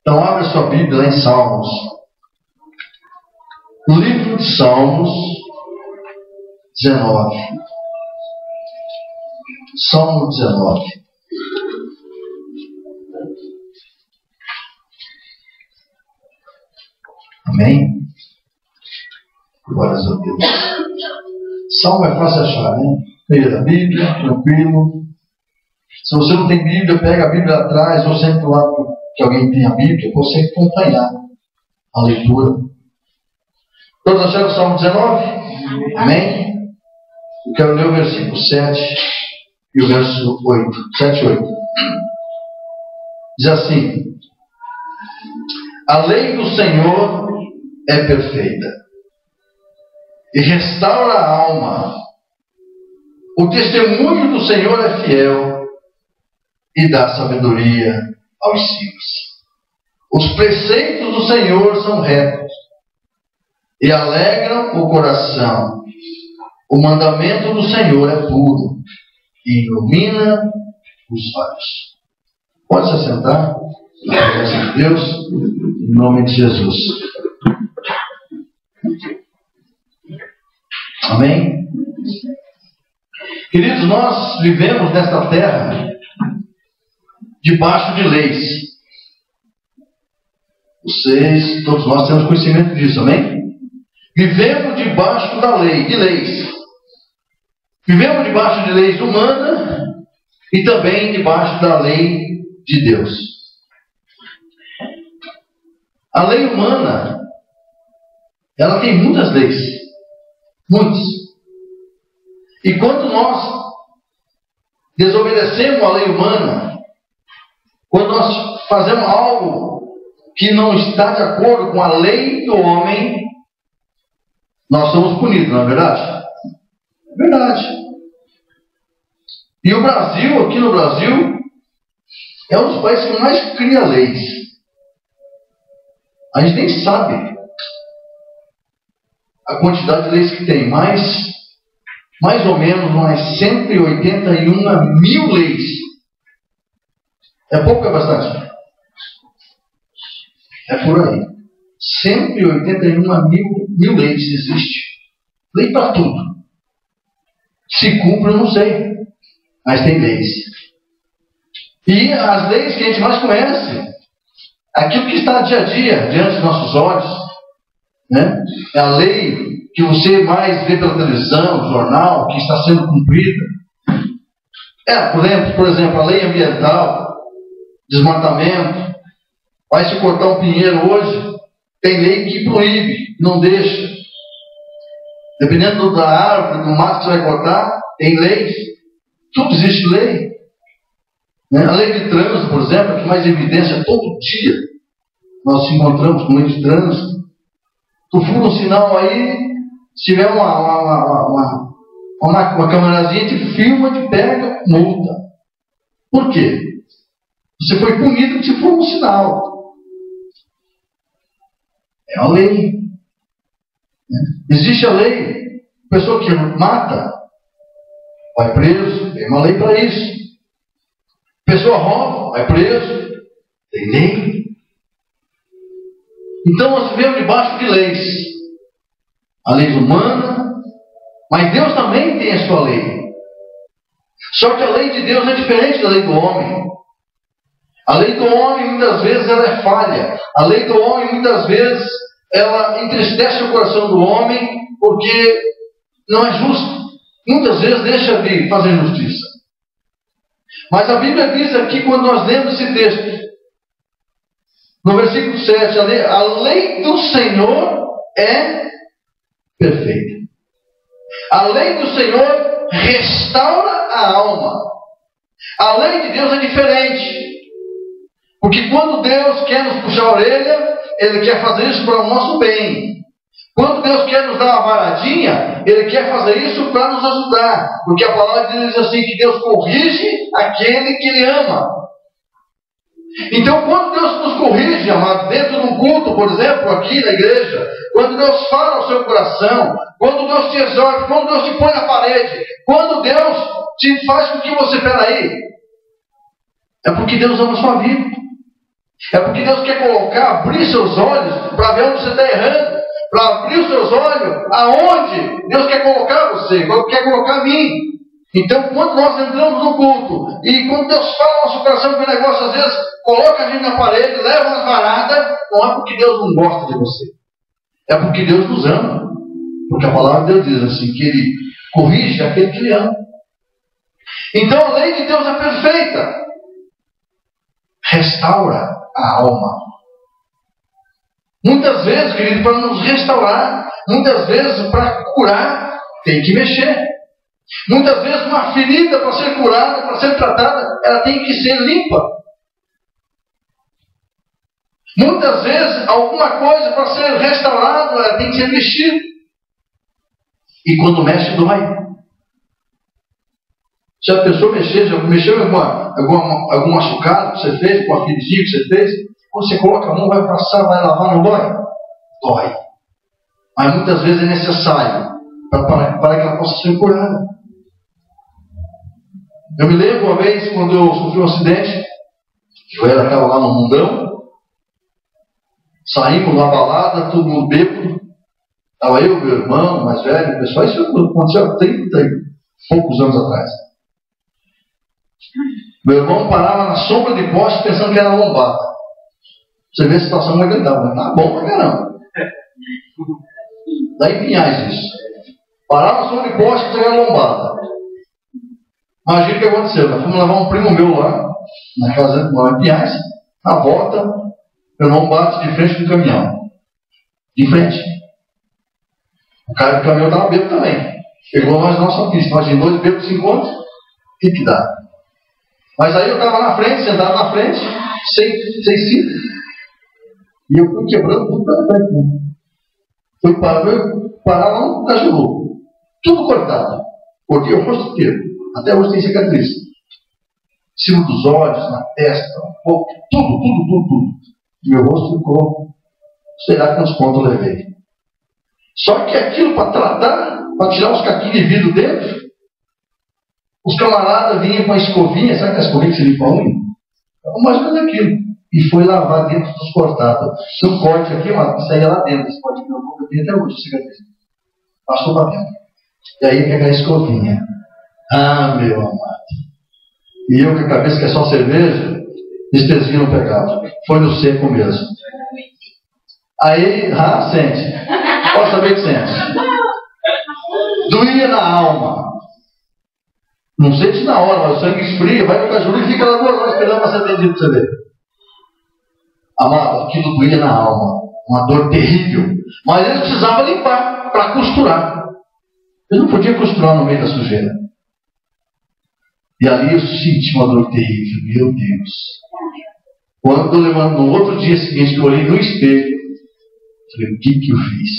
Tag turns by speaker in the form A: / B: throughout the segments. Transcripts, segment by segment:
A: Então abra sua Bíblia lá em Salmos. No livro de Salmos 19. Salmo 19. Amém? Glórias a Deus. Salmo é fácil achar, né? Leia da Bíblia, tranquilo. Se você não tem Bíblia, pega a Bíblia atrás, ou sempre do lado que alguém tem a Bíblia, para você acompanhar a leitura. Todos acharam o Salmo 19? Amém? Eu quero ler o versículo 7 e o verso 8. 7 e 8. Diz assim: a lei do Senhor é perfeita e restaura a alma. O testemunho do Senhor é fiel e dá sabedoria aos simples. Os preceitos do Senhor são retos e alegram o coração. O mandamento do Senhor é puro e ilumina os olhos. Pode se assentar, na presença de Deus, em nome de Jesus. Amém? Queridos, nós vivemos nesta terra debaixo de leis. Vocês, todos nós temos conhecimento disso, amém? Vivemos debaixo da lei, de leis. Vivemos debaixo de leis humanas e também debaixo da lei de Deus. A lei humana, ela tem muitas leis. Muitas. E quando nós desobedecemos a lei humana, quando nós fazemos algo que não está de acordo com a lei do homem, nós somos punidos, não é verdade? É verdade. E o Brasil, aqui no Brasil, é um dos países que mais cria leis. A gente nem sabe a quantidade de leis que tem, mas mais ou menos umas 181 mil leis. É pouco ou é bastante? É por aí. 181 mil leis existe. Lei para tudo. Se cumpre, eu não sei. Mas tem leis. E as leis que a gente mais conhece, aquilo que está dia a dia, diante dos nossos olhos, né? É a lei que você mais vê pela televisão, no jornal, que está sendo cumprida. Por exemplo, a lei ambiental, desmatamento. Vai se cortar um pinheiro hoje, tem lei que proíbe, não deixa. Dependendo da árvore, do mato que você vai cortar, tem leis. Tudo existe lei. Né? A lei de trânsito, por exemplo, que mais evidência todo dia. Nós nos encontramos com lei de trânsito. Tu fura um sinal aí, se tiver uma câmerazinha, te filma, te pega, multa. Por quê? Você foi punido porque você furou um sinal. É a lei. Existe a lei. Pessoa que mata, vai preso, tem uma lei para isso. Pessoa rouba, vai preso, tem lei. Então nós vivemos debaixo de leis. A lei humana, mas Deus também tem a sua lei. Só que a lei de Deus é diferente da lei do homem. A lei do homem muitas vezes ela é falha. A lei do homem muitas vezes ela entristece o coração do homem porque não é justo. Muitas vezes deixa de fazer justiça. Mas a Bíblia diz aqui, quando nós lemos esse texto, no versículo 7, a lei do Senhor é perfeita. A lei do Senhor restaura a alma. A lei de Deus é diferente. Porque quando Deus quer nos puxar a orelha, Ele quer fazer isso para o nosso bem. Quando Deus quer nos dar uma varadinha, Ele quer fazer isso para nos ajudar. Porque a palavra diz assim, que Deus corrige aquele que Ele ama. Então, quando Deus nos corrige, amado, dentro de um culto, por exemplo, aqui na igreja, quando Deus fala ao seu coração, quando Deus te exorta, quando Deus te põe na parede, quando Deus te faz com que você, peraí, é porque Deus ama a sua vida. É porque Deus quer abrir seus olhos para ver onde você está errando, para abrir os seus olhos aonde Deus quer colocar você, quer colocar a mim. Então, quando nós entramos no culto, e quando Deus fala no nosso coração que o negócio às vezes coloca a gente na parede, leva umas varadas, não é porque Deus não gosta de você, é porque Deus nos ama. Porque a palavra de Deus diz assim, que Ele corrige aquele que Ele ama. Então a lei de Deus é perfeita. Restaura a alma. Muitas vezes, querido, para nos restaurar, muitas vezes para curar, tem que mexer. Muitas vezes uma ferida para ser curada, para ser tratada, ela tem que ser limpa. Muitas vezes alguma coisa para ser restaurada, ela tem que ser mexida. E quando mexe, dói. Se a pessoa mexeu em algum machucado que você fez, com a feridinha que você fez, quando você coloca a mão, vai passar, vai lavar, não dói? Dói. Mas muitas vezes é necessário para que ela possa ser curada. Eu me lembro uma vez, quando eu sofri um acidente, eu estava lá no mundão, saímos na balada, todo mundo bêbado, estava eu, meu irmão, mais velho, o pessoal, isso aconteceu há 30 e poucos anos atrás. Meu irmão parava na sombra de poste pensando que era lombada. Você vê a situação como é que ele estava. Tá bom pra caramba. Daí em Pinhais isso. Parava na sombra de poste pensando que era lombada. Imagina o que aconteceu. Nós fomos levar um primo meu lá, na casa de Pinhais. Na volta, meu irmão bate de frente com o caminhão. De frente. O cara do caminhão estava bêbado também. Chegou nós na nossa pista. Imagina, 2 bêbados se encontram. O que dá? Mas aí eu estava na frente, sentado na frente, sem cinto. E eu fui quebrando tudo pela frente. Né? Fui parar lá no cachorro. Tudo cortado. Cortei o rosto inteiro. Até hoje tem cicatriz. Em cima dos olhos, na testa, um pouco, tudo. Meu rosto ficou, sei lá quantos pontos eu levei. Só que aquilo para tratar, para tirar os caquinhos de vidro dentro, os camaradas vinham com a escovinha, sabe aquela escovinha que se limpa a unha? Mais ou menos aquilo. E foi lavar dentro dos cortados. Se um corte aqui, saía lá dentro. Esse corte que eu tenho até hoje, cicatriz. Passou para dentro. E aí pega a escovinha. Ah, meu amado. E eu com a cabeça que é só cerveja, despesvinho não pegava. Foi no seco mesmo. Aí, sente. Pode saber que sente. Doía na alma. Não sente na hora, mas o sangue esfria, vai no cajuru e fica lá 2 horas esperando para ser atendido para você ver. Amado, aquilo doía na alma. Uma dor terrível. Mas eles precisavam limpar para costurar. Eu não podia costurar no meio da sujeira. E ali eu senti uma dor terrível. Meu Deus. Quando eu levanto no outro dia seguinte, que eu olhei no espelho, falei, o que eu fiz?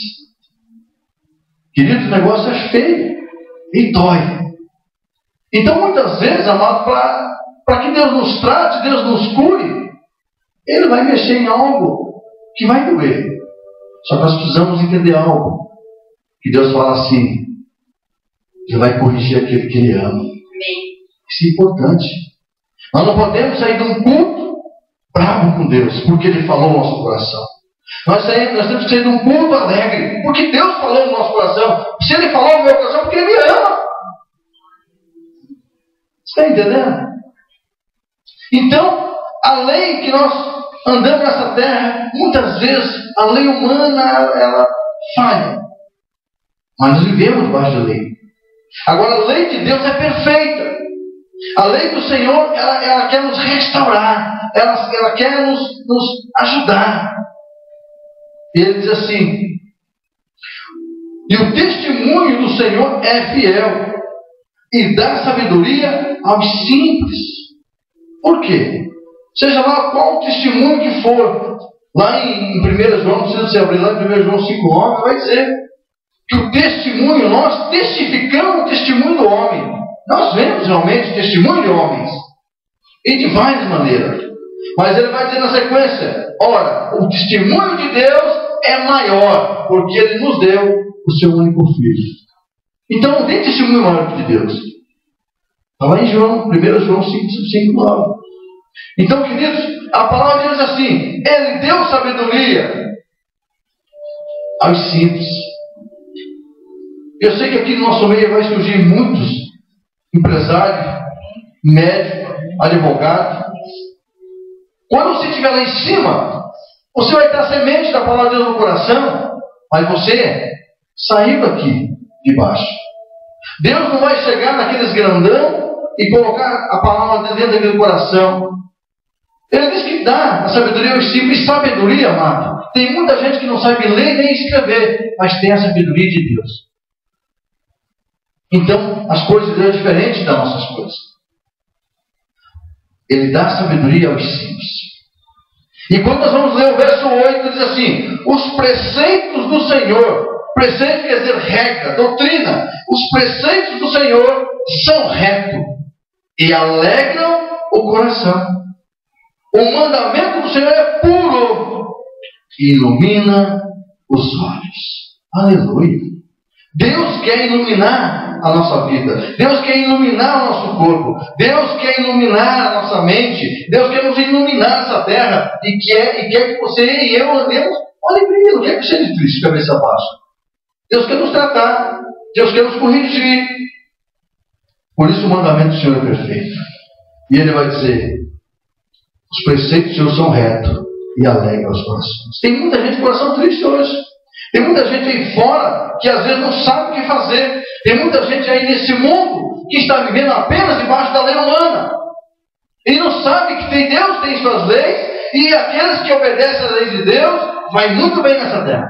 A: Querido, o negócio é feio. E dói. Então, muitas vezes, amado, para que Deus nos trate, Deus nos cure, Ele vai mexer em algo que vai doer. Só que nós precisamos entender algo. Que Deus fala assim, Ele vai corrigir aquele que Ele ama. Isso é importante. Nós não podemos sair de um culto bravo com Deus, porque Ele falou no nosso coração. Nós temos que sair de um culto alegre, porque Deus falou no nosso coração. Se Ele falou no meu coração, porque Ele me ama. Está entendendo? Então, a lei que nós andamos nessa terra, muitas vezes, a lei humana, ela falha. Mas nós vivemos debaixo da lei. Agora, a lei de Deus é perfeita. A lei do Senhor, ela quer nos restaurar. Ela quer nos ajudar. E Ele diz assim, e o testemunho do Senhor é fiel, e dá sabedoria aos simples. Por quê? Seja lá qual o testemunho que for, lá em 1 João, não precisa se abrir lá em 1 João 5,9, vai dizer que o testemunho, nós testificamos o testemunho do homem. Nós vemos realmente o testemunho de homens, e de várias maneiras. Mas ele vai dizer na sequência, ora, o testemunho de Deus é maior, porque Ele nos deu o seu único Filho. Então não tem testemunho maior que de Deus. Está lá em 1 João 5,9. Então, queridos, a palavra de Deus diz assim: Ele deu sabedoria aos simples. Eu sei que aqui no nosso meio vai surgir muitos empresários, médicos, advogados. Quando você estiver lá em cima, você vai ter a semente da palavra de Deus no coração, mas você saiu daqui de baixo. Deus não vai chegar naqueles grandão e colocar a palavra dentro daquele coração. Ele diz que dá a sabedoria aos simples. Sabedoria, amado, tem muita gente que não sabe ler nem escrever, mas tem a sabedoria de Deus. Então, as coisas de Deus são diferentes das nossas coisas. Ele dá sabedoria aos simples. E quando nós vamos ler o verso 8, diz assim: os preceitos do Senhor, preceito quer dizer regra, doutrina, os preceitos do Senhor são retos e alegram o coração. O mandamento do Senhor é puro e ilumina os olhos. Aleluia! Deus quer iluminar a nossa vida. Deus quer iluminar o nosso corpo. Deus quer iluminar a nossa mente. Deus quer nos iluminar essa terra. E quer que você e eu andemos. Olha para mim, não quer que seja triste, cabeça baixa. Deus quer nos tratar. Deus quer nos corrigir. Por isso o mandamento do Senhor é perfeito. E Ele vai dizer: os preceitos do Senhor são retos e alegram os corações. Tem muita gente com coração triste hoje. Tem muita gente aí fora que às vezes não sabe o que fazer. Tem muita gente aí nesse mundo que está vivendo apenas debaixo da lei humana. E não sabe que Deus tem suas leis, e aqueles que obedecem à lei de Deus vai muito bem nessa terra.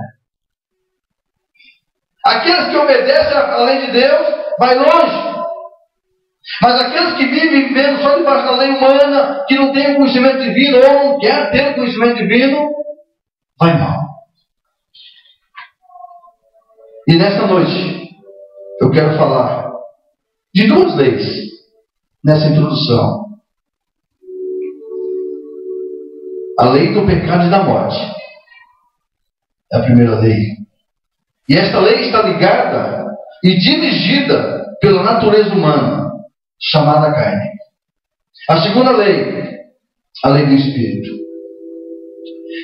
A: Aqueles que obedecem à lei de Deus vai longe. Mas aqueles que vivem vivendo só debaixo da lei humana, que não tem o conhecimento divino ou não quer ter o conhecimento divino, vai mal. E nesta noite, eu quero falar de duas leis nessa introdução. A lei do pecado e da morte é a primeira lei. E esta lei está ligada e dirigida pela natureza humana, chamada carne. A segunda lei, a lei do Espírito.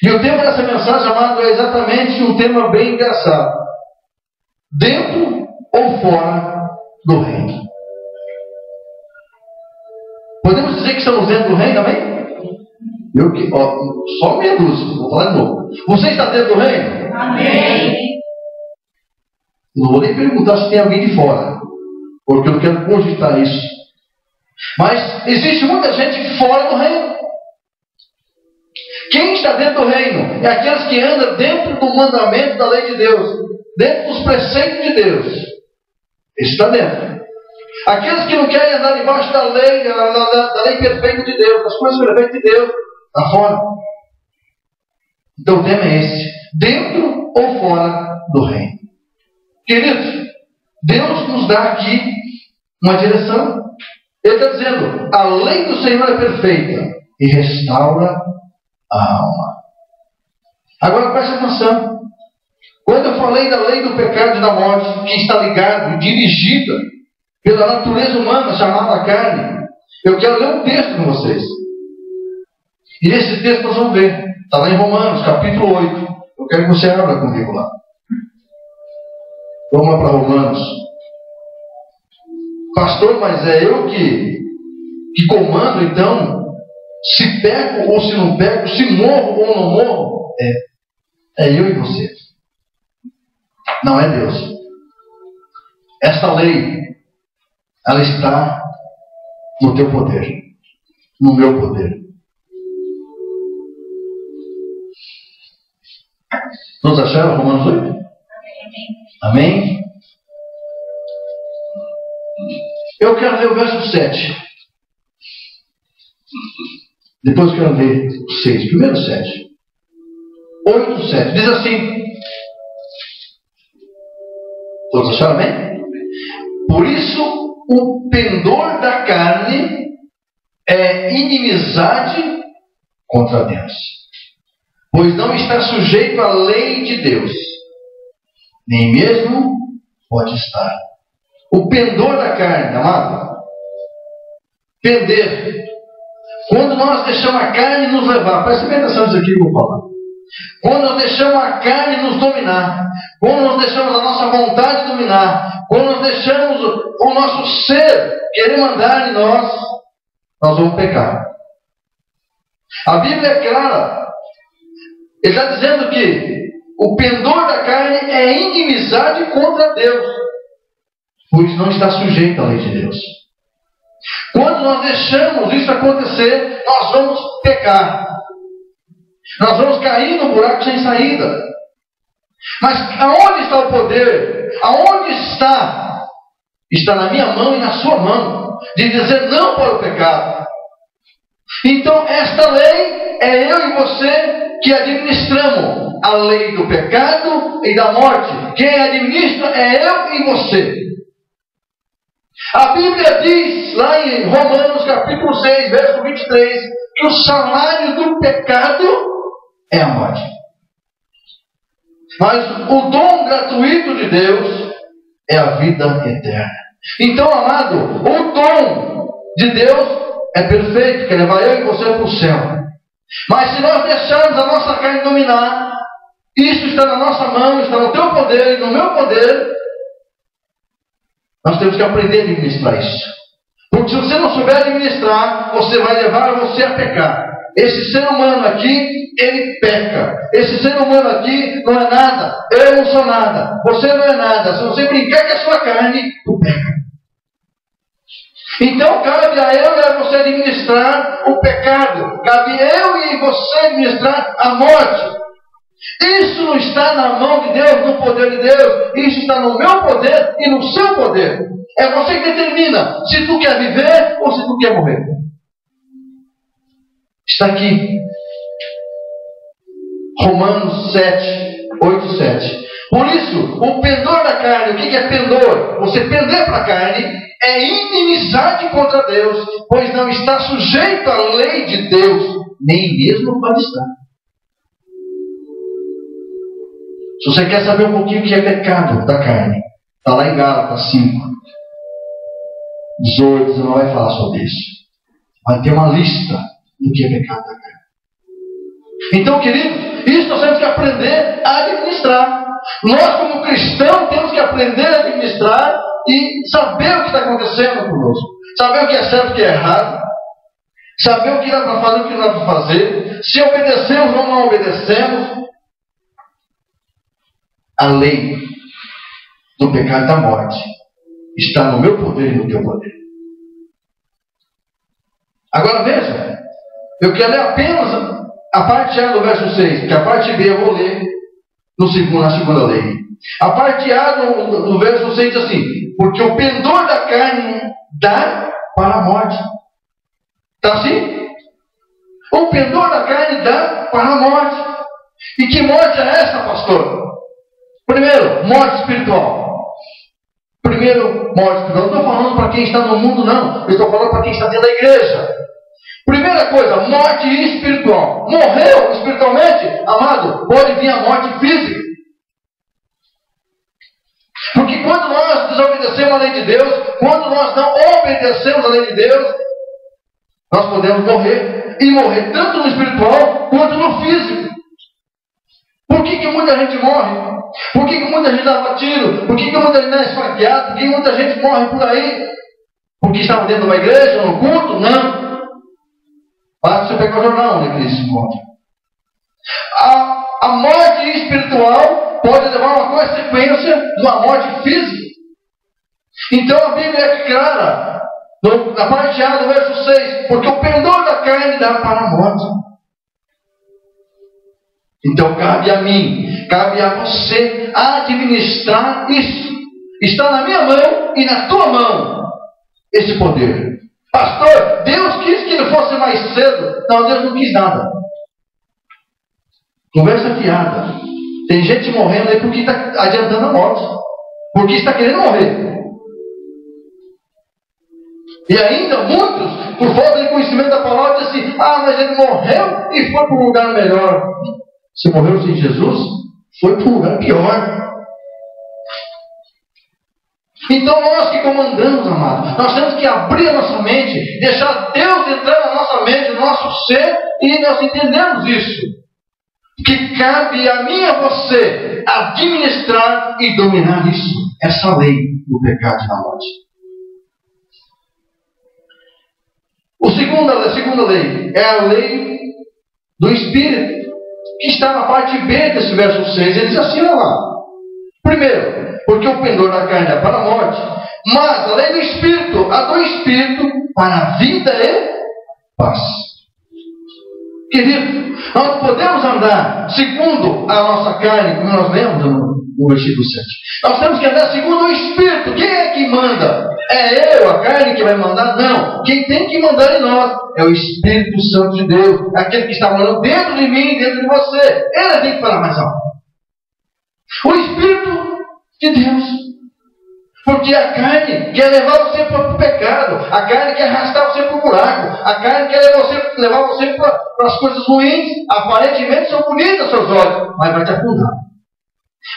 A: E o tema dessa mensagem, amado, é exatamente um tema bem engraçado. Dentro ou fora do reino? Podemos dizer que estamos dentro do reino, amém? Só meia dúzia, vou falar de novo. Você está dentro do reino? Amém. Não vou nem perguntar se tem alguém de fora, porque eu não quero cogitar isso. Mas existe muita gente fora do reino. Quem está dentro do reino é aqueles que andam dentro do mandamento da lei de Deus, dentro dos preceitos de Deus. Esse está dentro. Aqueles que não querem andar debaixo da lei, da lei perfeita de Deus, das coisas perfeitas de Deus, está fora. Então o tema é esse: dentro ou fora do reino? Queridos, Deus nos dá aqui uma direção. Ele está dizendo: a lei do Senhor é perfeita e restaura a alma. Agora preste atenção. Quando eu falei da lei do pecado e da morte, que está ligada e dirigida pela natureza humana chamada carne, eu quero ler um texto com vocês. E nesse texto nós vamos ver. Está lá em Romanos, capítulo 8. Eu quero que você abra comigo lá. Vamos lá para Romanos. Pastor, mas é eu que comando, então, se pego ou se não pego, se morro ou não morro? É eu e você. Não é Deus. Esta lei, ela está no teu poder, no meu poder. Todos acharam Romanos 8? Amém? Eu quero ler o verso 7. Depois eu quero ler o 6. Primeiro 7. 8, 7. Diz assim. Todos acharam bem? Por isso, o pendor da carne é inimizade contra Deus. Pois não está sujeito à lei de Deus, nem mesmo pode estar. O pendor da carne, amado. Pender. Quando nós deixamos a carne nos levar, preste bem atenção nisso aqui que eu vou falar. Quando nós deixamos a carne nos dominar, quando nós deixamos a nossa vontade dominar, quando nós deixamos o nosso ser querer mandar em nós vamos pecar. A Bíblia é clara. Ele está dizendo que o pendor da carne é inimizade contra Deus, pois não está sujeito à lei de Deus. Quando nós deixamos isso acontecer, nós vamos pecar. Nós vamos cair no buraco sem saída. Mas aonde está o poder? Aonde está? Está na minha mão e na sua mão, de dizer não para o pecado. Então esta lei é eu e você que administramos. A lei do pecado e da morte. Quem administra é eu e você. A Bíblia diz lá em Romanos capítulo 6, verso 23, que o salário do pecado é a morte. Mas o dom gratuito de Deus é a vida eterna. Então, amado, o dom de Deus é perfeito, quer levar eu e você para o céu. Mas se nós deixarmos a nossa carne dominar, isso está na nossa mão, está no teu poder e no meu poder. Nós temos que aprender a administrar isso. Porque se você não souber administrar, você vai levar você a pecar. Esse ser humano aqui, ele peca. Esse ser humano aqui não é nada. Eu não sou nada. Você não é nada. Se você brincar com a sua carne, tu peca. Então cabe a eu e a você administrar o pecado. Cabe eu e você administrar a morte. Isso não está na mão de Deus, no poder de Deus. Isso está no meu poder e no seu poder. É você que determina se tu quer viver ou se tu quer morrer. Está aqui. Romanos 7, 8, 7. Por isso, o pendor da carne, o que é pendor? Você pender para a carne é inimizade contra Deus, pois não está sujeito à lei de Deus, nem mesmo pode estar. Se você quer saber um pouquinho o que é pecado da carne, está lá em Gálatas 5, 18, 19 vai falar sobre isso. Vai ter uma lista do que é pecado da carne. Então, queridos, isso nós temos que aprender a administrar. Nós, como cristãos, temos que aprender a administrar e saber o que está acontecendo conosco. Saber o que é certo e o que é errado. Saber o que dá para fazer e o que não dá para fazer. Se obedecemos ou não obedecemos. A lei do pecado e da morte está no meu poder e no teu poder. Agora veja, eu quero ler apenas a parte A do verso 6, porque a parte B eu vou ler na segunda lei. A parte A do verso 6 diz assim: porque o pendor da carne dá para a morte. Está assim? O pendor da carne dá para a morte. E que morte é essa, pastor? Primeiro, morte espiritual. Primeiro, morte espiritual. Não estou falando para quem está no mundo, não. Eu estou falando para quem está dentro da igreja. Primeira coisa, morte espiritual. Morreu espiritualmente, amado, pode vir a morte física. Porque quando nós desobedecemos a lei de Deus, quando nós não obedecemos a lei de Deus, nós podemos morrer. E morrer tanto no espiritual quanto no físico. Por que muita gente morre? Por que muita gente dá tiro? Por que muita gente é esfaqueada? Por que muita gente morre por aí? Porque estava dentro de uma igreja, ou no culto? Não. Basta você pegar o jornal onde Cristo morre. A morte espiritual pode levar a uma consequência de uma morte física. Então a Bíblia é clara, na parte A do verso 6, porque o pendor da carne dá para a morte. Então cabe a mim, cabe a você administrar isso. Está na minha mão e na tua mão esse poder. Pastor, Deus quis que ele fosse mais cedo. Não, Deus não quis nada. Conversa fiada. Tem gente morrendo aí porque está adiantando a morte. Porque está querendo morrer. E ainda muitos, por falta de conhecimento da palavra, dizem assim: mas ele morreu e foi para um lugar melhor. Se morreu sem Jesus, foi para um lugar pior. Então nós que comandamos, amado, nós temos que abrir a nossa mente, deixar Deus entrar na nossa mente, no nosso ser, e nós entendemos isso. Que cabe a mim e a você administrar e dominar isso, essa lei do pecado e da morte. A segunda lei é a lei do Espírito, que está na parte B desse verso 6. Ele diz assim, olha lá. Primeiro, porque o pendor da carne é para a morte, mas a lei do Espírito, a do Espírito, para a vida e paz. Querido, nós podemos andar segundo a nossa carne, como nós lemos no versículo 7. Nós temos que andar segundo o Espírito. Quem é que manda? É eu, a carne, que vai mandar? Não. Quem tem que mandar em nós é o Espírito Santo de Deus, aquele que está morando dentro de mim, dentro de você. Ele tem que falar mais alto. O Espírito de Deus. Porque a carne quer levar você para o pecado, a carne quer arrastar você para o buraco, a carne quer levar você para as coisas ruins. Aparentemente são bonitas aos seus olhos, mas vai te afundar.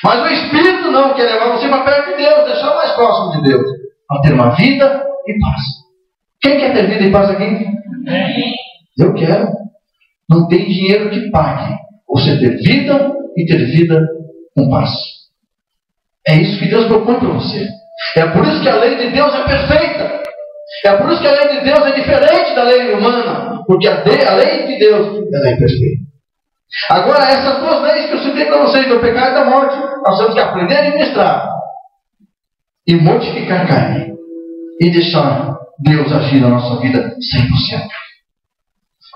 A: Mas o Espírito não, quer levar você para perto de Deus, deixar mais próximo de Deus, para ter uma vida e paz. Quem quer ter vida e paz aqui? Eu quero. Não tem dinheiro que pague você ter vida e ter vida com paz. É isso que Deus propõe para você. É por isso que a lei de Deus é perfeita. É por isso que a lei de Deus é diferente da lei humana. Porque a lei de Deus ela é perfeita. Agora, essas duas leis que eu citei para vocês, do pecado e da morte, nós temos que aprender a administrar e mortificar a carne e deixar Deus agir na nossa vida 100%.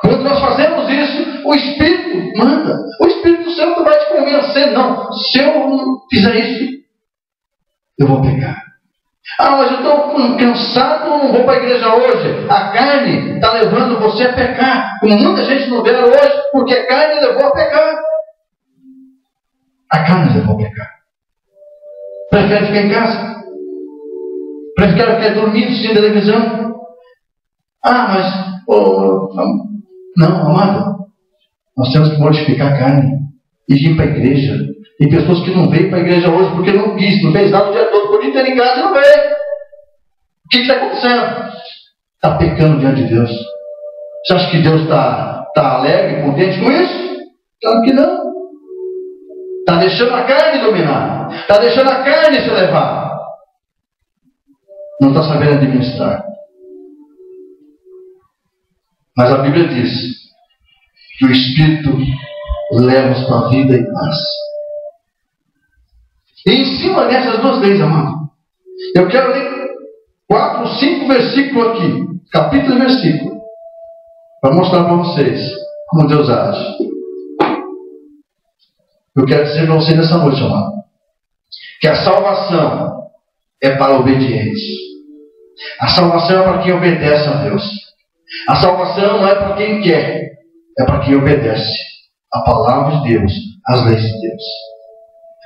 A: Quando nós fazemos isso, o Espírito manda. O Espírito Santo vai te convencer. Não, se eu não fizer isso, eu vou pecar. Ah, mas eu estou cansado, não vou para a igreja hoje. A carne está levando você a pecar. Como muita gente não vê hoje, porque a carne levou a pecar. A carne levou a pecar. Prefere ficar em casa? Prefere ficar dormindo, assistindo televisão? Ah, mas... não, amado. Nós temos que mortificar a carne e ir para a igreja. Tem pessoas que não veio para a igreja hoje porque não quis, não fez nada o dia todo, podia ter em casa e não veio. O que está acontecendo? Está pecando diante de Deus. Você acha que Deus está alegre, contente com isso? Claro que não. Está deixando a carne dominar. Está deixando a carne se levar. Não está sabendo administrar. Mas a Bíblia diz que o Espírito leva-nos para a vida e paz. E em cima dessas duas leis, amado, eu quero ler 4 ou 5 versículos aqui, capítulo e versículo, para mostrar para vocês como Deus age. Eu quero dizer para vocês nessa noite, amado, que a salvação é para obedientes. A salvação é para quem obedece a Deus. A salvação não é para quem quer, é para quem obedece a palavra de Deus, as leis de Deus.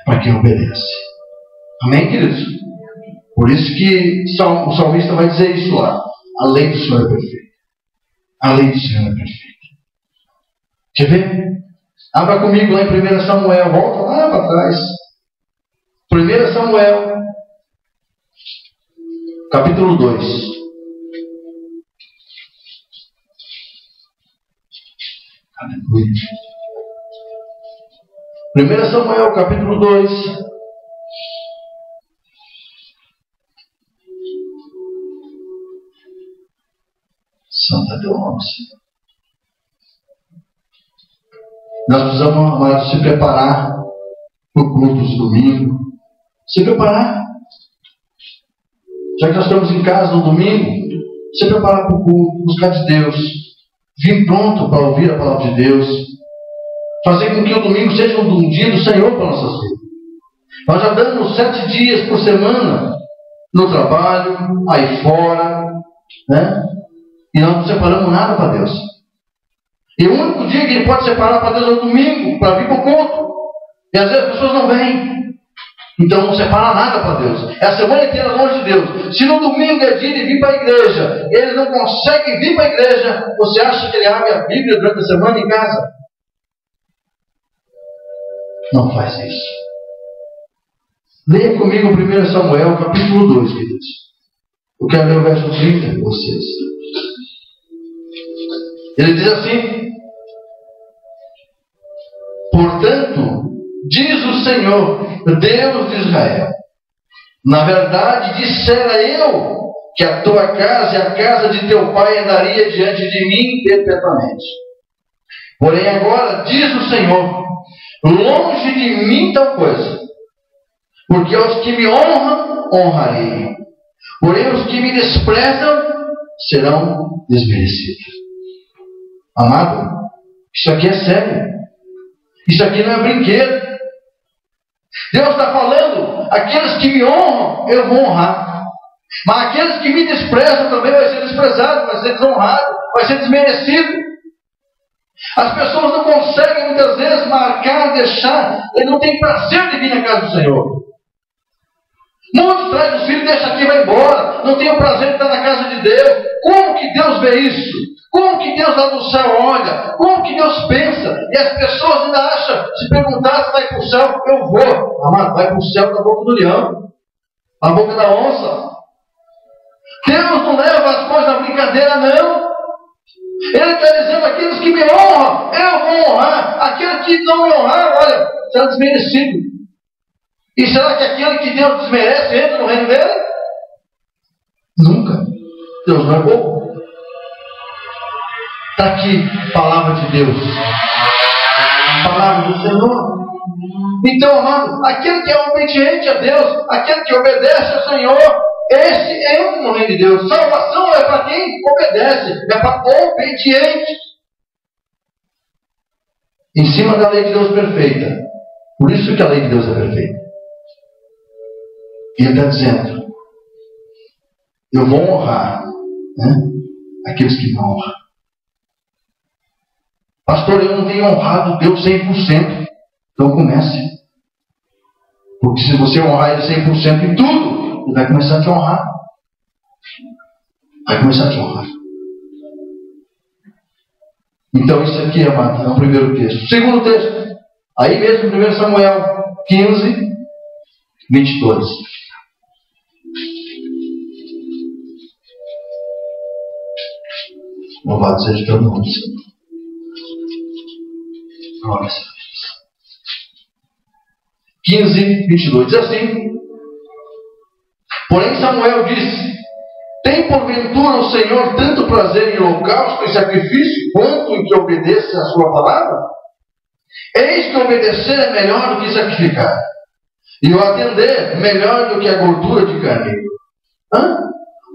A: Para quem obedece. Amém, queridos? Por isso que o salmista vai dizer isso lá. A lei do Senhor é perfeita. A lei do Senhor é perfeita. Quer ver? Abra comigo lá em 1 Samuel. Volta lá para trás. 1 Samuel, capítulo 2. Aleluia. 1 Samuel, capítulo 2. Santa Deus nosso. Nós precisamos, amados, se preparar para o culto de domingo. Se preparar. Já que nós estamos em casa no domingo, se preparar para o culto, buscar de Deus. Vir pronto para ouvir a palavra de Deus. Fazer com que o domingo seja um dia do Senhor para nossas vidas. Nós já damos 7 dias por semana no trabalho, aí fora, né? E nós não separamos nada para Deus. E o único dia que Ele pode separar para Deus é o domingo, para vir para o culto. E às vezes as pessoas não vêm. Então não separa nada para Deus. É a semana inteira longe de Deus. Se no domingo é dia de vir para a igreja, ele não consegue vir para a igreja, você acha que ele abre a Bíblia durante a semana em casa? Não faz isso. Leia comigo 1 Samuel, capítulo 2, queridos. Eu quero ler o verso 30 com vocês. Ele diz assim: portanto, diz o Senhor, Deus de Israel, na verdade dissera eu que a tua casa e a casa de teu pai andaria diante de mim perpetuamente. Porém agora, diz o Senhor, longe de mim tal coisa, porque aos que me honram, honrarei. Porém os que me desprezam serão desmerecidos. Amado, isso aqui é sério. Isso aqui não é brinquedo. Deus está falando, aqueles que me honram, eu vou honrar. Mas aqueles que me desprezam também vai ser desprezado, vai ser desonrado, vai ser desmerecido. As pessoas não conseguem muitas vezes marcar, deixar. Ele não tem prazer de vir na casa do Senhor. Muitos trazem os filhos, deixa aqui e vai embora. Não tem o prazer de estar na casa de Deus. Como que Deus vê isso? Como que Deus lá do céu olha? Como que Deus pensa? E as pessoas ainda acham, se perguntar se vai para o céu, eu vou. Amado, vai para o céu da boca do leão, a boca da onça. Deus não leva as coisas na brincadeira, não. Ele está dizendo, aqueles que me honram, eu vou honrar. Aquele que não me honrar, olha, será desmerecido. E será que aquele que Deus desmerece entra no reino dele? Nunca. Deus não é bobo. Está aqui, palavra de Deus. Palavra do Senhor. Então, amado, aquele que é obediente a Deus, aquele que obedece ao Senhor, esse é um reino de Deus. Salvação é para quem obedece, é para obediente. Em cima da lei de Deus perfeita. Por isso que a lei de Deus é perfeita. Ele está dizendo, eu vou honrar, né, aqueles que me honram. Pastor, eu não tenho honrado Deus 100%. Então comece. Porque se você honrar Ele 100% em tudo, Ele vai começar a te honrar. Vai começar a te honrar. Então isso aqui, amado, é o primeiro texto. Segundo texto. Aí mesmo, 1 Samuel 15, 22. Louvado seja teu nome, Senhor. Glória a Deus. 15, 22. Diz assim: porém Samuel disse: tem porventura o Senhor tanto prazer em holocausto e sacrifício, quanto em que obedeça a sua palavra? Eis que obedecer é melhor do que sacrificar, e o atender melhor do que a gordura de carneiro.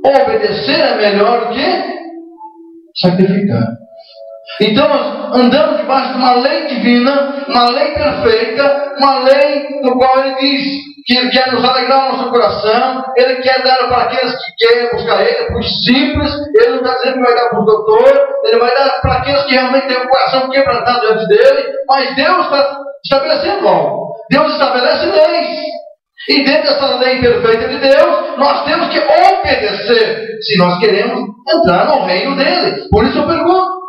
A: Obedecer é melhor do que sacrificar. Então nós andamos debaixo de uma lei divina, uma lei perfeita, uma lei no qual Ele diz que Ele quer nos alegrar o nosso coração, Ele quer dar para aqueles que querem buscar Ele, para os simples. Ele não está dizendo que vai dar para os doutores, Ele vai dar para aqueles que realmente têm o coração quebrantado diante dEle. Mas Deus está estabelecendo algo. Deus estabelece leis. E dentro dessa lei perfeita de Deus, nós temos que obedecer, se nós queremos entrar no reino dEle. Por isso eu pergunto,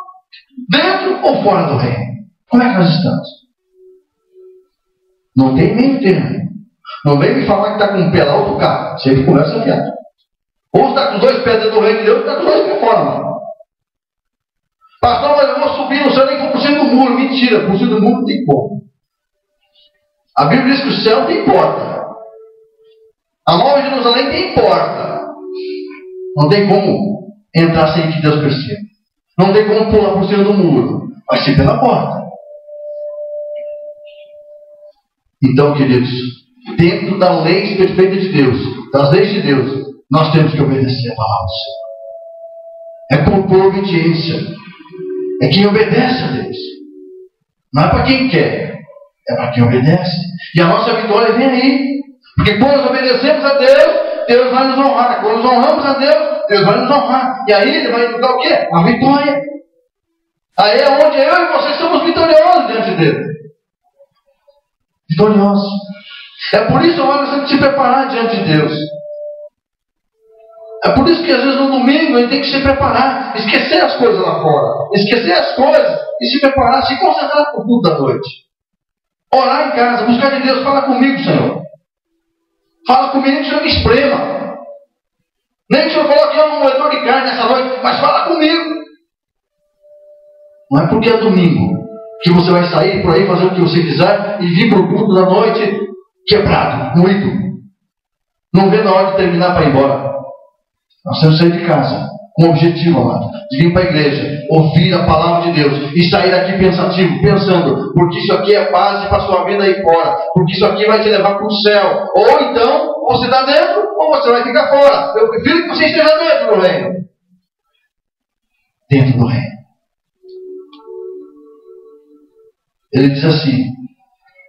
A: dentro ou fora do reino? Como é que nós estamos? Não tem meio termo. Não vem me falar que está com um pé lá ou cá. Sempre conversa fiado. Ou está com os dois pés dentro do reino de Deus, ou está com os dois pés fora, mano. Pastor, mas eu vou subir no céu, nem por cima do muro. Mentira, por cima do muro não tem como. A Bíblia diz que o céu tem porta. A Nova Jerusalém tem porta. Não tem como entrar sem que Deus perceba. Não tem como pular por cima do muro. Vai ser pela porta. Então, queridos, dentro da lei perfeita de Deus, das leis de Deus, nós temos que obedecer a palavra do Senhor. É por obediência. É quem obedece a Deus. Não é para quem quer. É para quem obedece. E a nossa vitória vem aí. Porque quando nós obedecemos a Deus, Deus vai nos honrar. Quando nós honramos a Deus, Deus vai nos honrar. E aí Ele vai nos dar o quê? A vitória. Aí é onde eu e você somos vitoriosos diante dEle. Vitoriosos. É por isso que nós temos que se preparar diante de Deus. É por isso que às vezes no domingo a gente tem que se preparar. Esquecer as coisas lá fora. Esquecer as coisas e se preparar. Se concentrar no culto da noite. Orar em casa. Buscar de Deus. Fala comigo, Senhor. Fala comigo que o Senhor me esprema. Nem que o Senhor coloque eu num moedor de carne nessa noite, mas fala comigo. Não é porque é domingo que você vai sair por aí fazer o que você quiser e vir para o culto da noite quebrado, moído. Não vê na hora de terminar para ir embora. Nós temos que sair de casa com o objetivo, amado, de vir para a igreja, ouvir a palavra de Deus e sair daqui pensativo, pensando, porque isso aqui é base para a sua vida aí fora, porque isso aqui vai te levar para o céu. Ou então, você está dentro, ou você vai ficar fora. Eu prefiro que você esteja dentro do reino. Dentro do reino. Ele diz assim: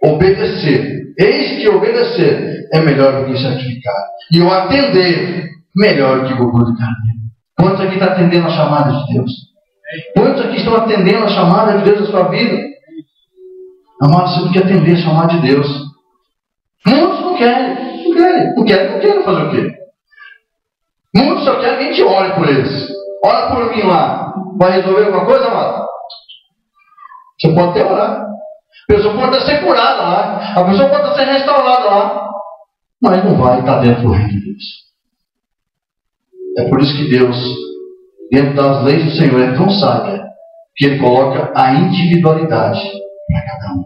A: obedecer. Eis que obedecer é melhor do que sacrificar. E o atender melhor do que o gogô de carneiro. Quantos aqui estão atendendo a chamada de Deus? Quantos aqui estão atendendo a chamada de Deus na sua vida? Amado, você tem que atender a chamada de Deus. Muitos não querem. Não querem fazer o quê? Muitos só querem que a gente ore por eles. Ora por mim lá. Vai resolver alguma coisa, amado? Você pode até orar. A pessoa pode até ser curada lá. A pessoa pode até ser restaurada lá. Mas não vai estar dentro do reino de Deus. É por isso que Deus, dentro das leis do Senhor, é tão sábia que Ele coloca a individualidade para cada um.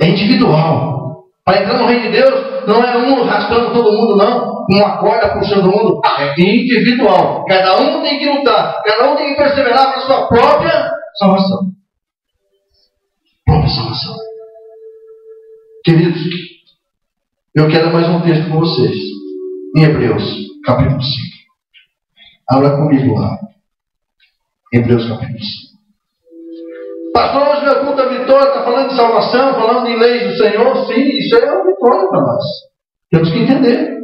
A: É individual. Para entrar no reino de Deus, não é um arrastando todo mundo, não. Uma corda puxando o mundo. É individual. Cada um tem que lutar. Cada um tem que perseverar para a sua própria salvação. Própria salvação. Queridos, eu quero mais um texto com vocês. Em Hebreus, capítulo 5. Abra comigo lá. Hebreus capítulo 5. Pastor, hoje meu culto da vitória está falando de salvação, falando em leis do Senhor. Sim, isso é uma vitória para nós. Temos que entender.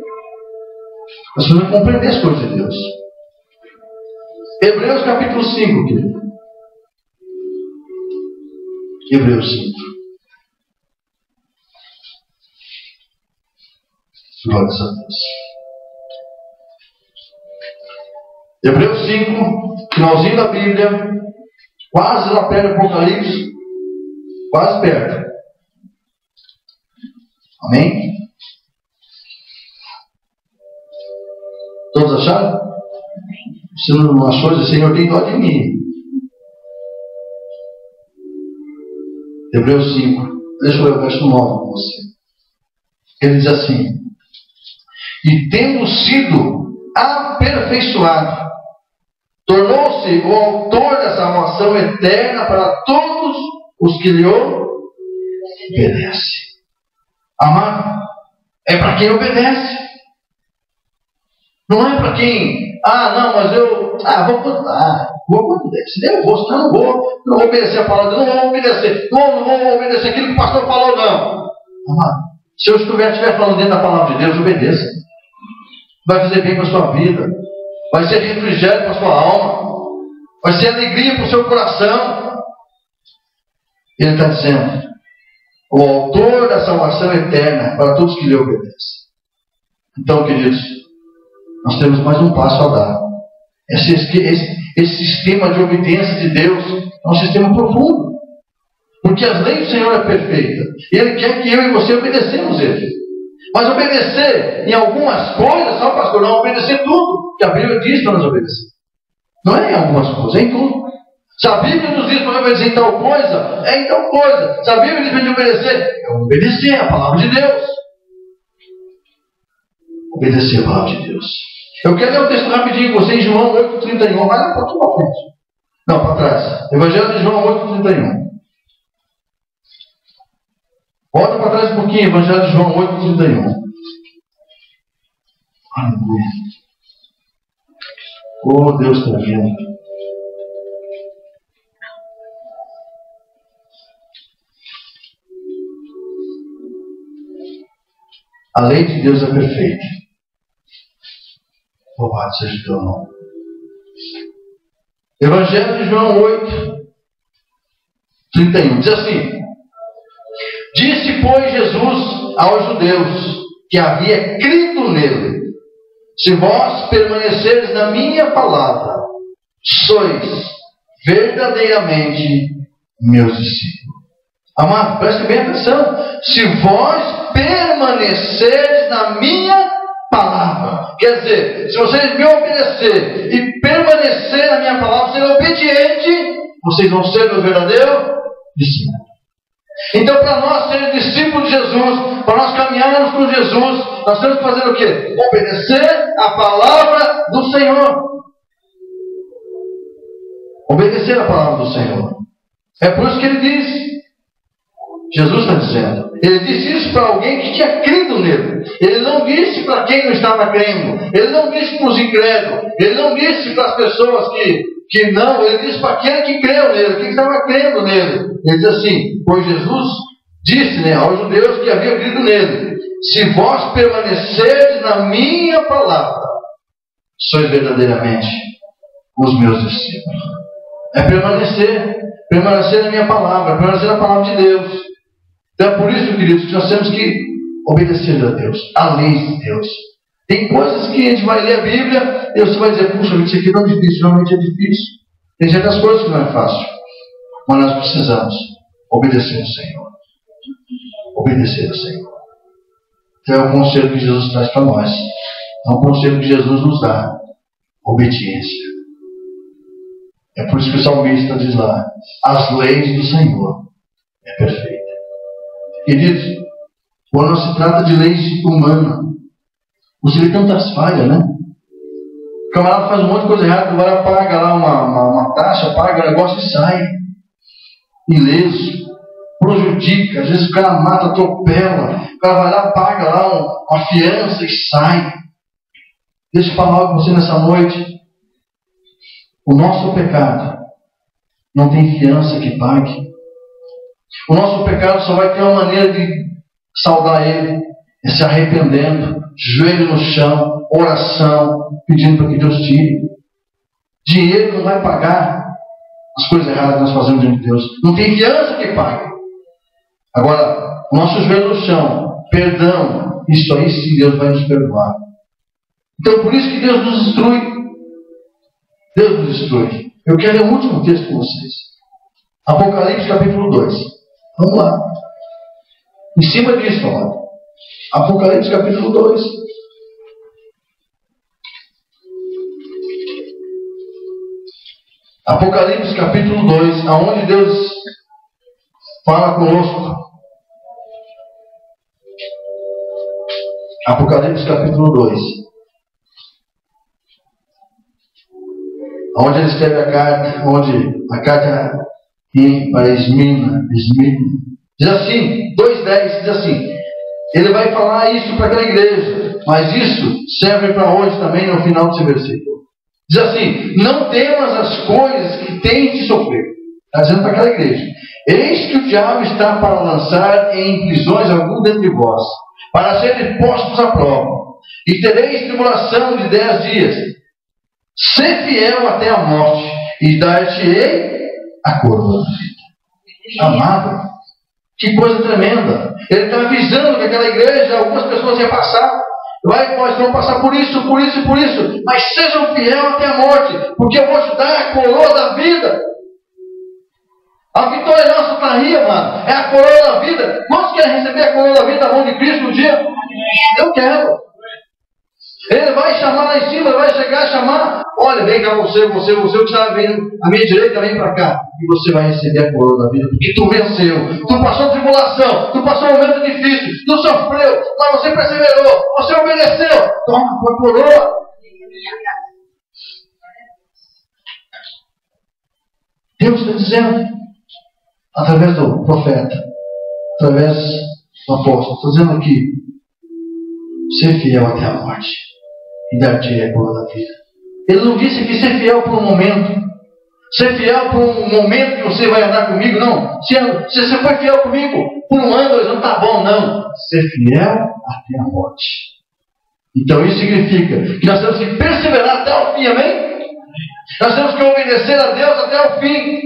A: Nós precisamos compreender as coisas de Deus. Hebreus capítulo 5, querido. Hebreus 5. Glórias a Deus. Hebreus 5, finalzinho da Bíblia, quase lá perto do Apocalipse, quase perto. Amém? Todos acharam? Se não achou, o Senhor tem dó de mim. Hebreus 5, deixa eu ler o verso 9 com você. Ele diz assim: e tendo sido aperfeiçoado, tornou-se o autor da salvação eterna para todos os que lhe obedecem. Amado, é para quem obedece. Não é para quem, não, mas eu, vou obedecer. Se eu vou, senão não vou obedecer a palavra, não vou obedecer. Não vou obedecer aquilo que o pastor falou, não. Amado, se eu estiver falando dentro da palavra de Deus, obedeça. Vai fazer bem para a sua vida. Vai ser refrigério para a sua alma. Vai ser alegria para o seu coração. Ele está dizendo: o autor da salvação eterna para todos que lhe obedecem. Então, queridos, nós temos mais um passo a dar. Esse sistema de obediência de Deus é um sistema profundo. Porque as leis do Senhor é perfeita. E Ele quer que eu e você obedecemos Ele. Mas obedecer em algumas coisas, só pastor, não obedecer tudo. Que a Bíblia diz para nos obedecer. Não é em algumas coisas, é em tudo. Se a Bíblia nos diz para obedecer em tal coisa, é em tal coisa. Se a Bíblia diz para gente obedecer, é obedecer a palavra de Deus. Obedecer a palavra de Deus. Eu quero ler um texto rapidinho com você em João 8,31. Vai lá para tudo para frente. Não, para trás. Evangelho de João 8,31. Volta para trás um pouquinho, Evangelho de João 8,31. Aleluia. Oh, Deus está vendo. A lei de Deus é perfeita. Louvado seja o teu nome. Evangelho de João 8,31. Diz assim: disse, pois, Jesus aos judeus que havia crido nele: se vós permaneceres na minha palavra, sois verdadeiramente meus discípulos. Amado, preste bem atenção. Se vós permaneceres na minha palavra, quer dizer, se vocês me obedecer e permanecer na minha palavra, ser obediente, vocês vão ser meus verdadeiros discípulos. Então, para nós sermos discípulos de Jesus, para nós caminharmos com Jesus, nós temos que fazer o quê? Obedecer a palavra do Senhor. Obedecer a palavra do Senhor. É por isso que ele diz, Jesus está dizendo, ele disse isso para alguém que tinha crido nele. Ele não disse para quem não estava crendo. Ele não disse para os incrédulos. Ele não disse para as pessoas que não. Ele disse para aquele que creu nele, que estava crendo nele. Ele diz assim, pois Jesus disse, aos judeus que haviam crido nele, se vós permanecerdes na minha palavra, sois verdadeiramente os meus discípulos. É permanecer na minha palavra, permanecer na palavra de Deus. Então é por isso, queridos, que nós temos que obedecer a Deus, a lei de Deus. Tem coisas que a gente vai ler a Bíblia e você vai dizer, puxa, isso aqui não é difícil, realmente é difícil. Tem certas coisas que não é fácil. Mas nós precisamos obedecer ao Senhor. Obedecer ao Senhor. Então é o conselho que Jesus traz para nós. É um conselho que Jesus nos dá. Obediência. É por isso que o salmista diz lá, as leis do Senhor é perfeita. Queridos, quando não se trata de leis humanas, você vê tantas falhas, né? O camarada faz um monte de coisa errada, o cara paga lá uma taxa, paga o negócio e sai. Ileso, prejudica, às vezes o cara mata, atropela, o cara vai lá, paga lá uma fiança e sai. Deixa eu falar com você nessa noite. O nosso pecado não tem fiança que pague. O nosso pecado só vai ter uma maneira de saldar ele, é se arrependendo, joelho no chão, oração, pedindo para que Deus tire. Dinheiro não vai pagar as coisas erradas que nós fazemos diante de Deus. Não tem fiança que pague. Agora, o nosso joelho no chão, perdão, isso aí sim Deus vai nos perdoar. Então por isso que Deus nos instrui. Deus nos instrui. Eu quero ler o último texto com vocês. Apocalipse capítulo 2. Vamos lá. Em cima disso, ó. Apocalipse capítulo 2. Apocalipse capítulo 2, aonde Deus fala conosco. Apocalipse capítulo 2. Onde ele escreve a carta, onde a carta para Esmirna, diz assim, 2:10, diz assim, ele vai falar isso para aquela igreja, mas isso serve para hoje também no final desse versículo. Diz assim, não temas as coisas que tens de sofrer. Está dizendo para aquela igreja, eis que o diabo está para lançar em prisões alguns dentre vós, para serem postos à prova, e tereis tribulação de 10 dias. Sê fiel até a morte, e dar-te-ei a coroa da vida. Amado, que coisa tremenda. Ele está avisando que aquela igreja, algumas pessoas iam passar. Nós vamos passar por isso, por isso e por isso. Mas sejam fiel até a morte, porque eu vou te dar a coroa da vida. A vitória nossa está aí, amado. É a coroa da vida. Quantos querem receber a coroa da vida da mão de Cristo um dia? Eu quero. Ele vai chamar lá em cima, ele vai chegar e chamar. Olha, vem cá você que está vindo à minha direita, vem para cá. E você vai receber a coroa da vida, porque tu venceu. Tu passou tribulação, tu passou um momento difícil, tu sofreu, mas você perseverou, você obedeceu. Toma a coroa. Deus está dizendo, através do profeta, através do apóstolo, está dizendo aqui, ser fiel até a morte e dar-te a coroa da vida. Ele não disse que ser fiel por um momento, ser fiel por um momento que você vai andar comigo, não. Se você foi fiel comigo por um ano, não está bom, não. Ser fiel até a morte. Então isso significa que nós temos que perseverar até o fim, amém? Nós temos que obedecer a Deus até o fim.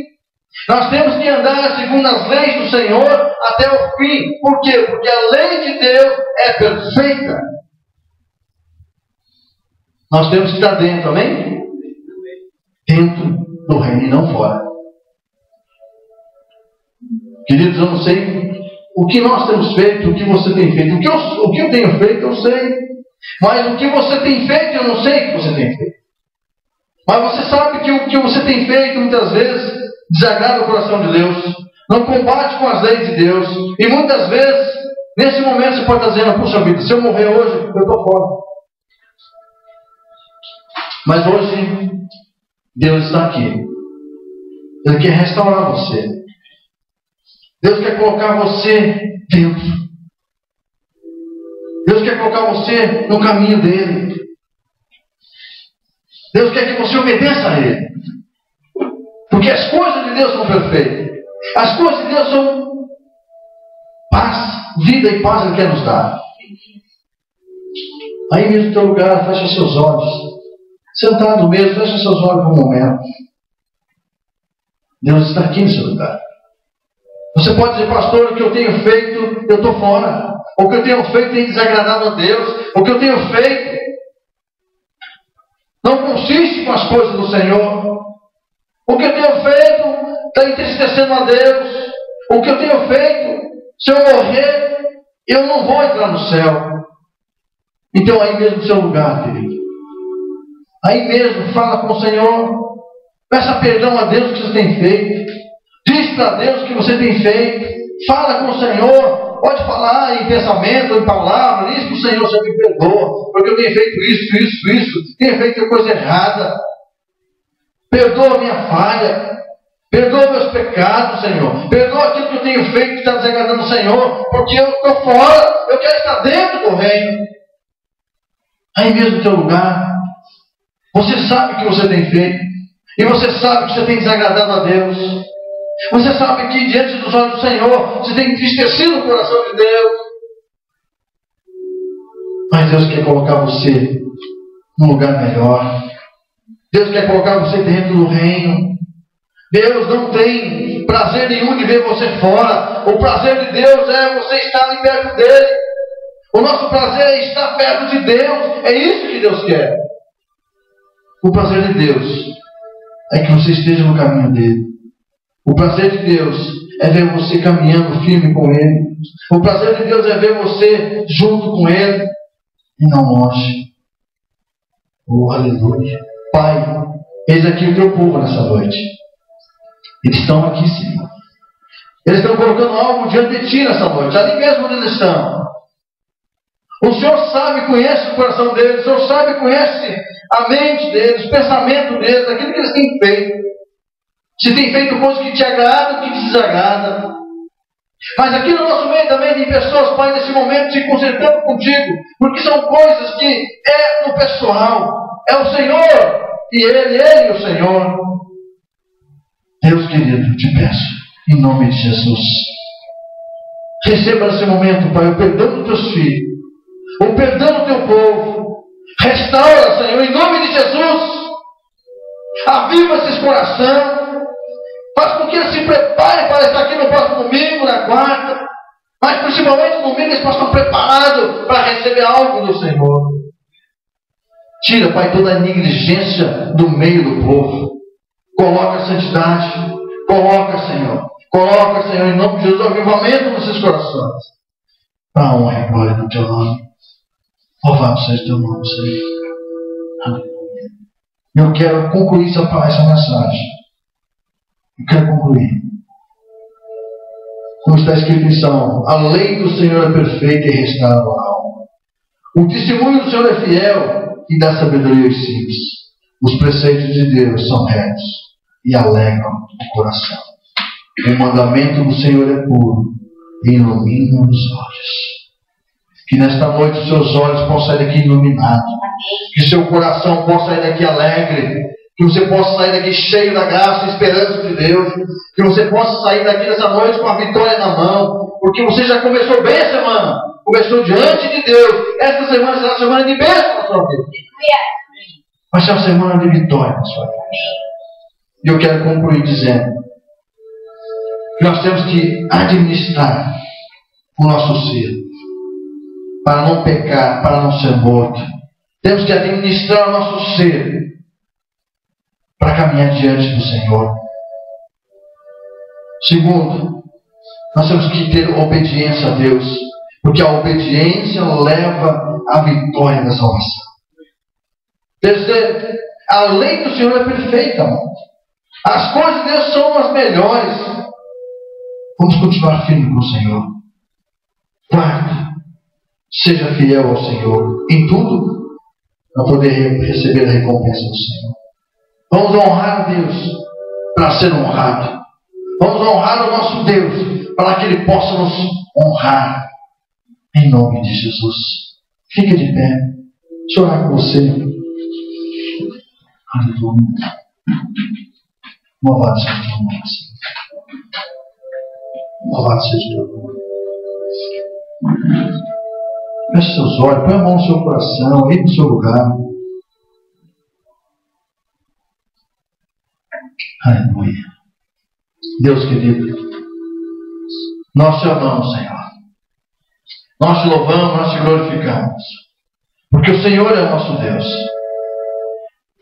A: Nós temos que andar segundo as leis do Senhor até o fim. Por quê? Porque a lei de Deus é perfeita. Nós temos que estar dentro, amém? Dentro do reino e não fora. Queridos, eu não sei o que nós temos feito, o que você tem feito. O que eu tenho feito, eu sei. Mas o que você tem feito, eu não sei o que você tem feito. Mas você sabe que o que você tem feito, muitas vezes, desagrada o coração de Deus. Não combate com as leis de Deus. E muitas vezes, nesse momento, você pode estar dizendo: puxa vida, se eu morrer hoje, eu estou fora. Mas hoje, Deus está aqui. Ele quer restaurar você. Deus quer colocar você dentro. Deus quer colocar você no caminho dele. Deus quer que você obedeça a ele. Porque as coisas de Deus são perfeitas. As coisas de Deus são paz, vida e paz Ele quer nos dar. Aí mesmo no teu lugar, fecha seus olhos. Sentado mesmo, fecha seus olhos por um momento. Deus está aqui no seu lugar. Você pode dizer: pastor, o que eu tenho feito, eu estou fora. O que eu tenho feito tem desagradado a Deus. O que eu tenho feito não consiste com as coisas do Senhor. O que eu tenho feito está entristecendo a Deus. O que eu tenho feito, se eu morrer, eu não vou entrar no céu. Então aí mesmo no seu lugar, querido, aí mesmo fala com o Senhor. Peça perdão a Deus o que você tem feito. Diz para Deus o que você tem feito. Fala com o Senhor. Pode falar em pensamento, em palavra. Diz para o Senhor: Senhor, me perdoa, porque eu tenho feito isso. Tenho feito coisa errada. Perdoa a minha falha. Perdoa meus pecados, Senhor. Perdoa aquilo que eu tenho feito que está desagradando o Senhor. Porque eu estou fora. Eu quero estar dentro do reino. Aí mesmo no teu lugar, você sabe o que você tem feito. E você sabe que você tem desagradado a Deus. Você sabe que diante dos olhos do Senhor você tem entristecido o coração de Deus. Mas Deus quer colocar você num lugar melhor. Deus quer colocar você dentro do reino. Deus não tem prazer nenhum de ver você fora. O prazer de Deus é você estar ali perto dele. O nosso prazer é estar perto de Deus. É isso que Deus quer. O prazer de Deus é que você esteja no caminho dele. O prazer de Deus é ver você caminhando firme com ele. O prazer de Deus é ver você junto com ele e não longe. Oh, aleluia. Pai, eis aqui o teu povo nessa noite. Eles estão aqui, Senhor. Eles estão colocando algo diante de ti nessa noite. Ali mesmo onde eles estão. O Senhor sabe, conhece o coração deles. O Senhor sabe, conhece a mente deles, os pensamentos deles, aquilo que eles têm feito. Se tem feito coisas que te agradam, que te desagradam. Mas aqui no nosso meio também tem pessoas, Pai, nesse momento se concentrando contigo, porque são coisas que é no pessoal. É o Senhor e Ele e o Senhor. Deus querido, te peço, em nome de Jesus, receba nesse momento, Pai, o perdão dos teus filhos, o perdão do teu povo. Restaura, Senhor, em nome de Jesus. Aviva esses corações. Faz com que eles se preparem para estar aqui no próximo domingo, na quarta. Mas principalmente no domingo eles possam estar preparados para receber algo do Senhor. Tira, Pai, toda a negligência do meio do povo. Coloca a santidade. Coloca, Senhor. Coloca, Senhor, em nome de Jesus, o avivamento nos seus corações. Para a honra e glória do teu nome. Louvado seja o teu nome, Senhor. Aleluia. Eu quero concluir essa mensagem. Eu quero concluir. Como está escrito em Salmo: a lei do Senhor é perfeita e restaura a alma. O testemunho do Senhor é fiel e dá sabedoria aos simples. Os preceitos de Deus são retos e alegram o coração. O mandamento do Senhor é puro e ilumina os olhos. Que nesta noite os seus olhos possam sair daqui iluminados. Que seu coração possa sair daqui alegre. Que você possa sair daqui cheio da graça e esperança de Deus. Que você possa sair daqui nessa noite com a vitória na mão. Porque você já começou bem a semana. Começou diante de Deus. Esta semana será uma semana de bênção na sua vida. Vai ser uma semana de vitória na sua vida. E eu quero concluir dizendo que nós temos que administrar o nosso ser. Para não pecar, para não ser morto. Temos que administrar o nosso ser para caminhar diante do Senhor. Segundo, Nós temos que ter obediência a Deus, porque a obediência leva à vitória da salvação. Terceiro, a lei do Senhor é perfeita, amado. As coisas de Deus são as melhores. Vamos continuar firme com o Senhor. Quarto, seja fiel ao Senhor em tudo, para poder receber a recompensa do Senhor. Vamos honrar a Deus para ser honrado. Vamos honrar o nosso Deus para que Ele possa nos honrar. Em nome de Jesus. Fique de pé. Deixa eu orar com você. Aleluia. Louvado seja o teu nome, Senhor. Louvado seja o teu nome. Feche seus olhos, põe a mão no seu coração, aí no seu lugar. Aleluia. Deus querido, nós te amamos, Senhor. Nós te louvamos, nós te glorificamos. Porque o Senhor é o nosso Deus.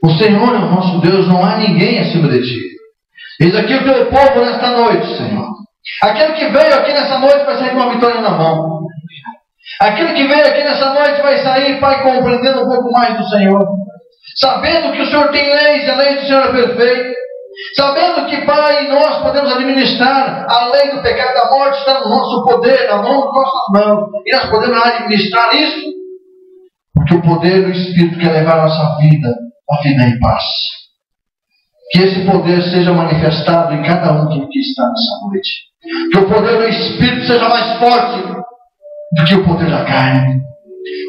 A: O Senhor é o nosso Deus, não há ninguém acima de ti. Eis aqui o teu povo nesta noite, Senhor. Aquele que veio aqui nessa noite vai sair com a vitória na mão. Aquele que veio aqui nessa noite vai sair, Pai, compreendendo um pouco mais do Senhor. Sabendo que o Senhor tem leis e a lei do Senhor é perfeita. Sabendo que, Pai, nós podemos administrar a lei do pecado e da morte, está no nosso poder, na mão de nossas mãos. E nós podemos administrar isso. Porque o poder do Espírito quer levar a nossa vida a vida em paz. Que esse poder seja manifestado em cada um que está nessa noite. Que o poder do Espírito seja mais forte do que o poder da carne.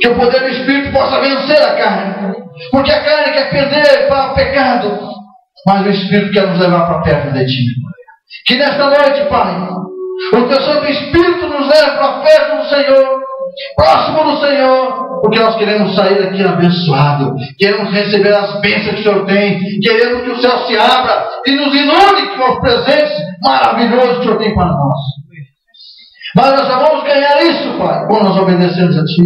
A: Que o poder do Espírito possa vencer a carne. Porque a carne quer perder para o pecado, mas o Espírito quer nos levar para perto de ti. Que nesta noite, Pai, o teu Santo Espírito nos leve para perto do Senhor, próximo do Senhor, porque nós queremos sair daqui abençoado, queremos receber as bênçãos que o Senhor tem, queremos que o céu se abra e nos inunde com os presentes maravilhosos que o Senhor tem para nós. Mas nós só vamos ganhar isso, Pai, quando nós obedecemos a Ti,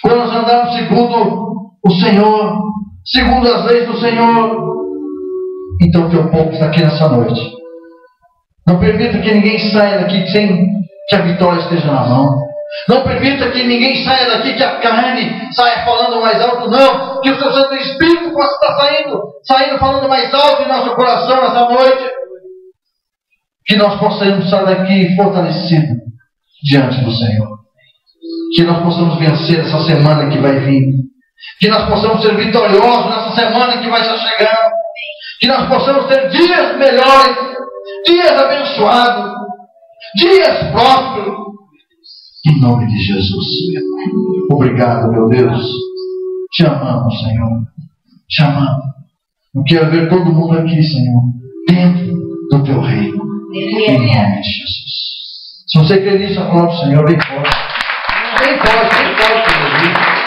A: quando nós andamos segundo o Senhor, segundo as leis do Senhor. Então o teu povo está aqui nessa noite. Não permita que ninguém saia daqui sem que a vitória esteja na mão. Não permita que ninguém saia daqui que a carne saia falando mais alto, não. Que o seu Santo Espírito possa estar saindo falando mais alto em nosso coração nessa noite. Que nós possamos sair daqui fortalecidos diante do Senhor. Que nós possamos vencer essa semana que vai vir. Que nós possamos ser vitoriosos nessa semana que vai estar chegando. Que nós possamos ter dias melhores, dias abençoados, dias prósperos. Em nome de Jesus. Obrigado, meu Deus. Te amamos, Senhor. Te amamos. Eu quero ver todo mundo aqui, Senhor, dentro do teu reino. Em nome de Jesus. Se você quer isso, aplaude o Senhor. Bem forte. Bem forte, bem forte, meu Deus.